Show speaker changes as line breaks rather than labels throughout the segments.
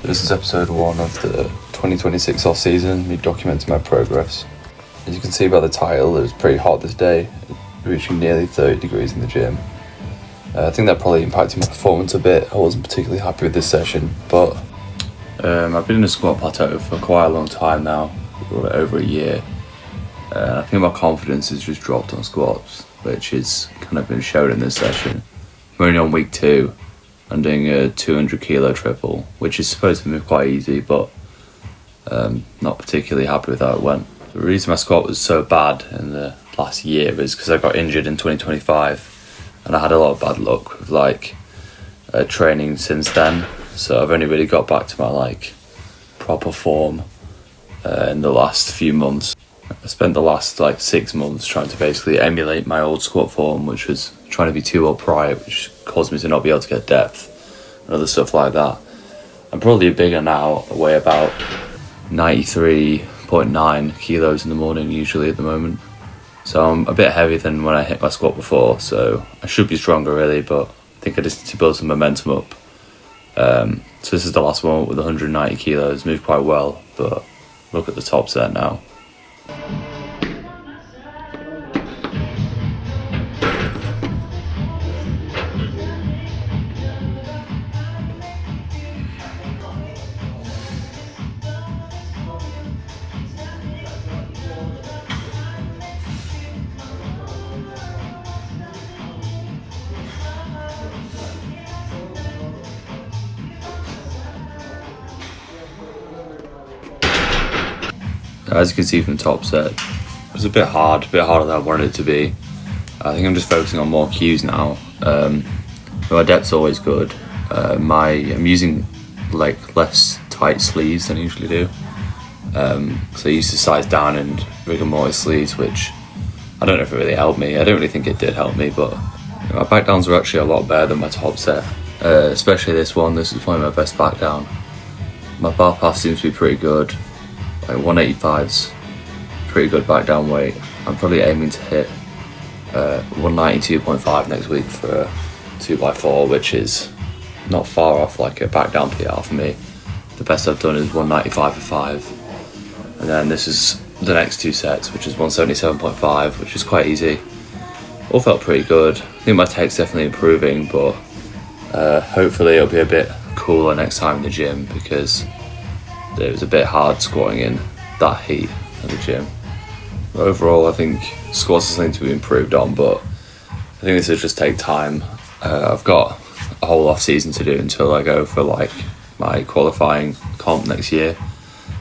This is episode 1 of the 2026 off season, me documenting my progress. As you can see by the title, it was pretty hot this day, reaching nearly 30 degrees in the gym. I think that probably impacted my performance a bit. I wasn't particularly happy with this session, but I've been in a squat plateau for quite a long time now, over a year. I think my confidence has just dropped on squats, which is kind of been shown in this session. I'm only on week 2. I'm doing a 200 kilo triple, which is supposed to be quite easy, but not particularly happy with how it went. The reason my squat was so bad in the last year is because I got injured in 2025, and I had a lot of bad luck with training since then. So I've only really got back to my proper form in the last few months. I spent the last 6 months trying to basically emulate my old squat form, which was trying to be too upright, which caused me to not be able to get depth and other stuff like that. I'm probably bigger now. I weigh about 93.9 kilos in the morning usually at the moment. So I'm a bit heavier than when I hit my squat before, so I should be stronger really, but I think I just need to build some momentum up. So this is the last one with 190 kilos, moved quite well, but look at the top set now. As you can see from the top set, it was a bit harder than I wanted it to be. I think I'm just focusing on more cues now. My depth's always good. I'm using less tight sleeves than I usually do. So I used to size down and rigor mortis sleeves, which I don't know if it really helped me. I don't really think it did help me, but my back downs were actually a lot better than my top set. Especially this one. This is probably my best back down. My bar path seems to be pretty good. 185's pretty good back down weight. I'm probably aiming to hit 192.5 next week for a 2x4, which is not far off a back down PR for me. The best I've done is 195 for 5, and then this is the next 2 sets, which is 177.5, which is quite easy. All felt pretty good. I think my tech's definitely improving, but hopefully it'll be a bit cooler next time in the gym, because it was a bit hard squatting in that heat at the gym. But overall, I think squats is something to be improved on, but I think this will just take time. I've got a whole off season to do until I go for my qualifying comp next year.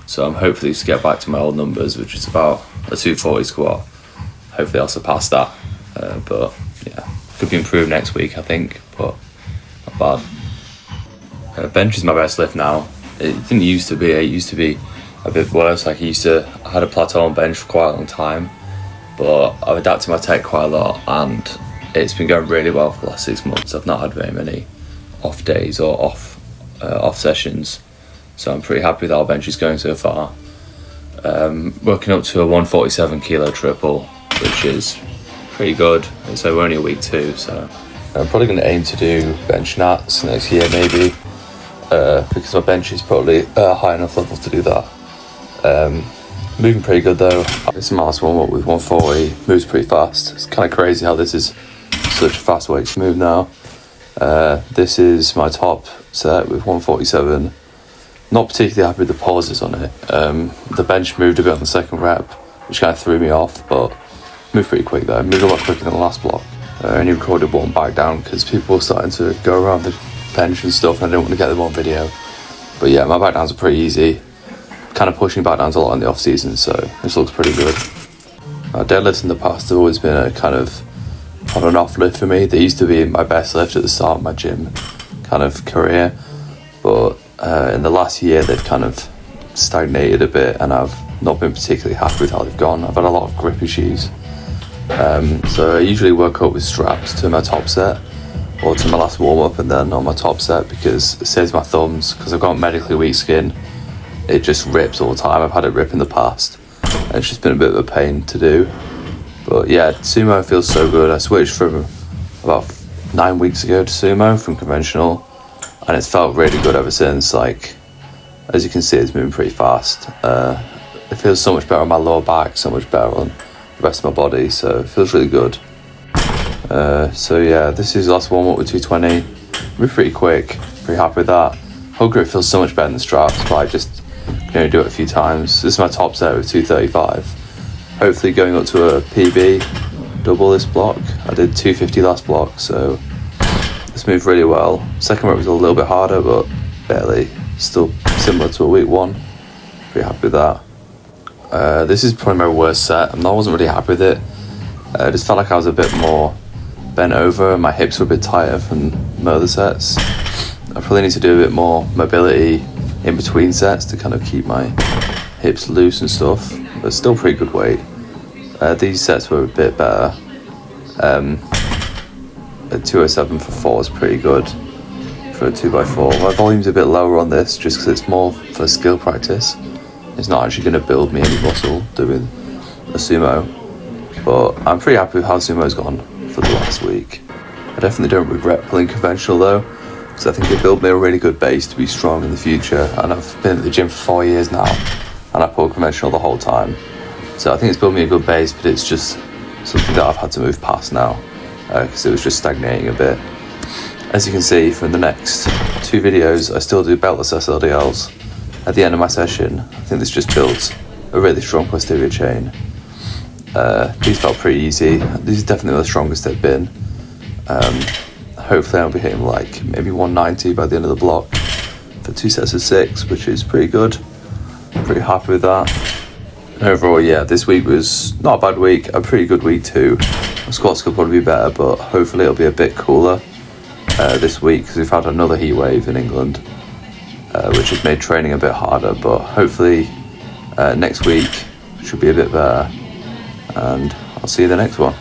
So I'm hopefully to get back to my old numbers, which is about a 240 squat. Hopefully I'll surpass that. But yeah, could be improved next week, I think, but not bad. Bench is my best lift now. It didn't used to be. It used to be a bit worse. I had a plateau on bench for quite a long time, but I've adapted my tech quite a lot, and it's been going really well for the last 6 months. I've not had very many off days or off sessions, so I'm pretty happy with how bench is going so far. Working up to a 147 kilo triple, which is pretty good. So we're only a week 2, so I'm probably going to aim to do bench nats next year maybe. Because my bench is probably high enough level to do that. Moving pretty good though. This is my last warm up with 140, moves pretty fast. It's kind of crazy how this is such a fast weight to move now. This is my top set with 147. Not particularly happy with the pauses on it. The bench moved a bit on the second rep, which kind of threw me off, but moved pretty quick though. Moved a lot quicker than the last block. I only recorded one back down because people were starting to go around the bench and stuff, and I didn't want to get them on video. But yeah, my back downs are pretty easy. Kind of pushing back downs a lot in the off season, so this looks pretty good. Deadlifts in the past have always been a kind of on and off lift for me. They used to be my best lift at the start of my gym kind of career, but in the last year they've kind of stagnated a bit, and I've not been particularly happy with how they've gone. I've had a lot of grip issues. So I usually work up with straps to my top set, or to my last warm up and then on my top set, because it saves my thumbs, because I've got medically weak skin. It just rips all the time. I've had it rip in the past, and it's just been a bit of a pain to do. But yeah, sumo feels so good. I switched from about 9 weeks ago to sumo from conventional, and it's felt really good ever since. As you can see, it's moving pretty fast. It feels so much better on my lower back, so much better on the rest of my body, so it feels really good. So yeah, this is the last warm up with 220. We're pretty quick, pretty happy with that. Whole grip feels so much better than the straps, but I just can only do it a few times. This is my top set with 235. Hopefully going up to a PB, double this block. I did 250 last block, so this moved really well. Second rep was a little bit harder, but barely. Still similar to a week one. Pretty happy with that. This is probably my worst set, and I wasn't really happy with it. I just felt like I was a bit more bent over, and my hips were a bit tighter from my other sets. I probably need to do a bit more mobility in between sets to kind of keep my hips loose and stuff, but still pretty good weight. These sets were a bit better. A 207 for 4 is pretty good for a 2x4. My volume's a bit lower on this just because it's more for skill practice. It's not actually going to build me any muscle doing a sumo, but I'm pretty happy with how sumo's gone for the last week. I definitely don't regret pulling conventional though, because I think it built me a really good base to be strong in the future, and I've been at the gym for 4 years now, and I pulled conventional the whole time. So I think it's built me a good base, but it's just something that I've had to move past now, because it was just stagnating a bit. As you can see from the next 2 videos, I still do beltless SLDLs. At the end of my session, I think this just builds a really strong posterior chain. These felt pretty easy. These are definitely the strongest they've been. Hopefully I'll be hitting like maybe 190 by the end of the block for 2 sets of 6, which is pretty good. I'm pretty happy with that. And overall, yeah, this week was not a bad week, a pretty good week too. My squats could probably be better, but hopefully it'll be a bit cooler this week, because we've had another heat wave in England, which has made training a bit harder, but hopefully next week should be a bit better, and I'll see you in the next one.